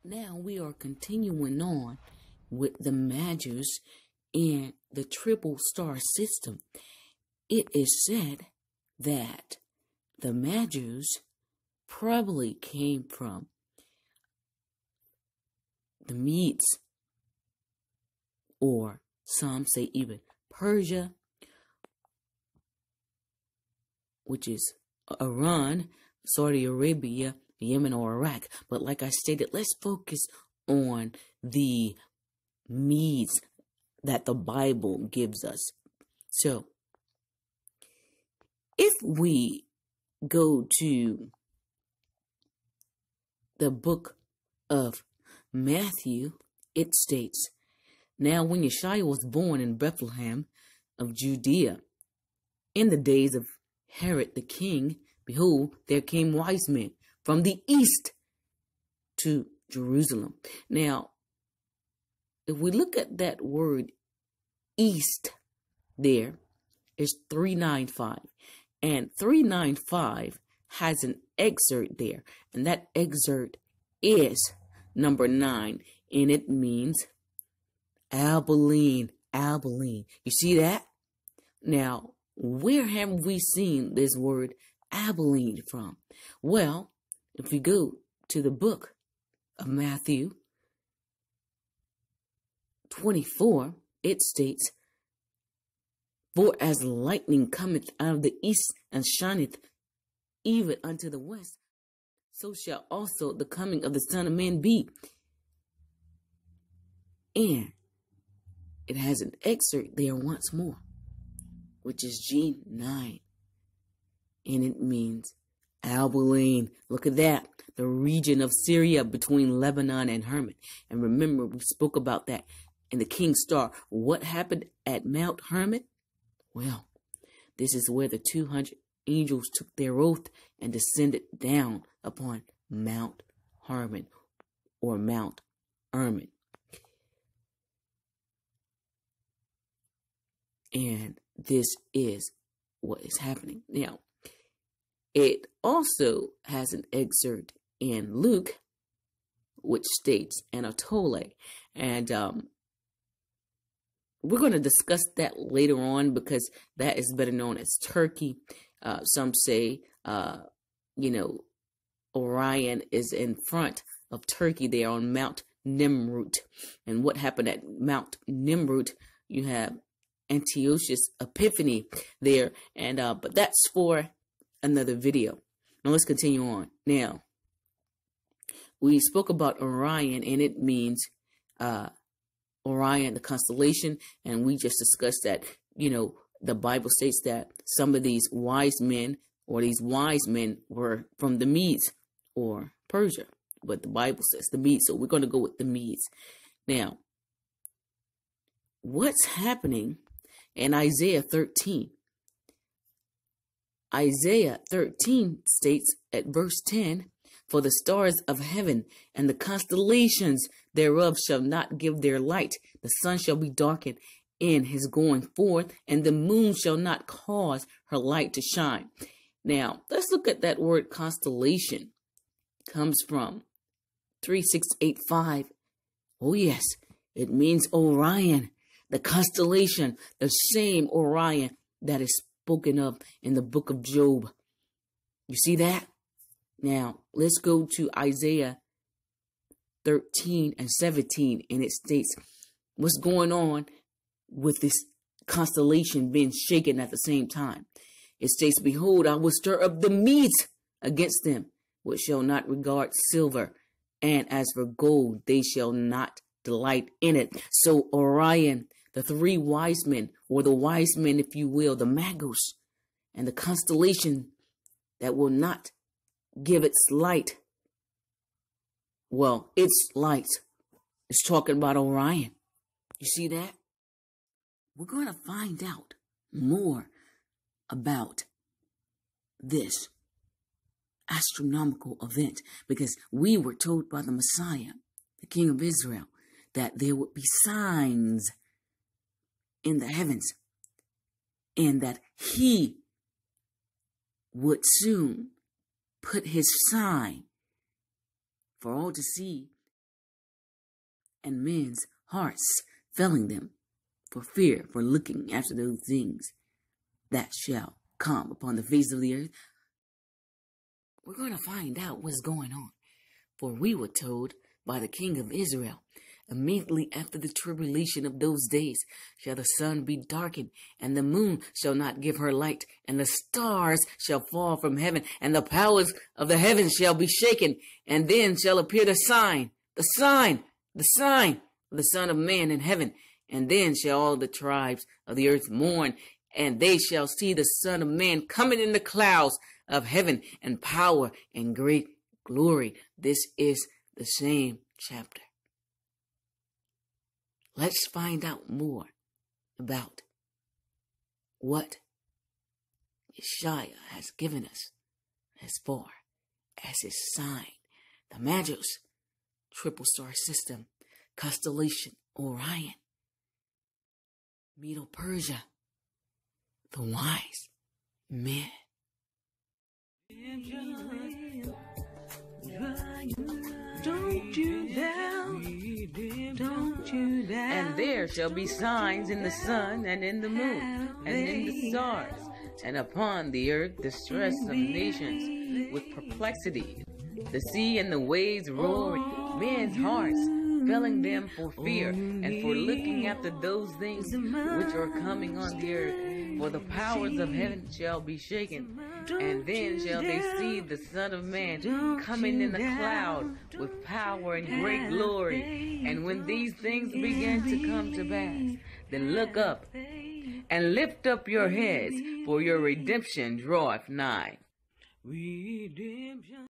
Now we are continuing on with the Magus and the triple star system. It is said that the Magus probably came from the Medes, or some say even Persia, which is Iran, Saudi Arabia, Yemen, or Iraq. But like I stated, let's focus on the Medes that the Bible gives us. So, if we go to the book of Matthew, it states, "Now when Yeshua was born in Bethlehem of Judea, in the days of Herod the king, behold, there came wise men from the east to Jerusalem." Now, if we look at that word east, there is 395. And 395 has an excerpt there. And that excerpt is number 9. And it means Abilene, Abilene. You see that? Now, where have we seen this word Abilene from? Well, if we go to the book of Matthew 24, it states, "For as lightning cometh out of the east and shineth even unto the west, so shall also the coming of the Son of Man be." And it has an excerpt there once more, which is G9. And it means Abilene. Look at that. The region of Syria between Lebanon and Hermon. And remember, we spoke about that in the King's Star. What happened at Mount Hermon? Well, this is where the 200 angels took their oath and descended down upon Mount Hermon, or Mount Hermon. And this is what is happening. Now, it also has an excerpt in Luke, which states Anatole. And we're going to discuss that later on, because that is better known as Turkey. Some say, Orion is in front of Turkey there on Mount Nimrut. And what happened at Mount Nimrut, you have Antiochus Epiphany there. And but that's for another video. Now let's continue on. Now, we spoke about Orion, and it means Orion, the constellation, and we just discussed that, the Bible states that some of these wise men, or these wise men, were from the Medes or Persia, but the Bible says the Medes, so we're going to go with the Medes. Now, what's happening in Isaiah 13? Isaiah 13 states at verse 10, "For the stars of heaven and the constellations thereof shall not give their light. The sun shall be darkened in his going forth, and the moon shall not cause her light to shine." Now, let's look at that word constellation. It comes from 3685. Oh yes, it means Orion, the constellation, the same Orion that is spoken of in the book of Job. You see that? Now, let's go to Isaiah 13 and 17, and it states what's going on with this constellation being shaken at the same time. It states, "Behold, I will stir up the Medes against them, which shall not regard silver, and as for gold, they shall not delight in it." So Orion, the 3 wise men, or the wise men, if you will, the Magus, and the constellation that will not give its light. Well, its light is talking about Orion. You see that? We're going to find out more about this astronomical event, because we were told by the Messiah, the King of Israel, that there would be signs in the heavens, and that he would soon put his sign for all to see and men's hearts failing them for fear, for looking after those things that shall come upon the face of the earth. We're going to find out what's going on. For we were told by the king of Israel, immediately after the tribulation of those days shall the sun be darkened, and the moon shall not give her light, and the stars shall fall from heaven, and the powers of the heavens shall be shaken, and then shall appear the sign of the Son of Man in heaven. And then shall all the tribes of the earth mourn, and they shall see the Son of Man coming in the clouds of heaven in power and great glory. This is the same chapter. Let's find out more about what Yeshaya has given us as far as his sign, the Magos, triple star system, constellation Orion, MEDO Persia, the wise men. Don't you doubt, And there shall be signs in the sun and in the moon and in the stars, and upon the earth distress of nations with perplexity, the sea and the waves roaring, men's hearts filling them for fear and for looking after those things which are coming on the earth. For the powers of heaven shall be shaken, and then shall they see the Son of Man coming in the cloud with power and great glory. And when these things begin to come to pass, then look up and lift up your heads, for your redemption draweth nigh.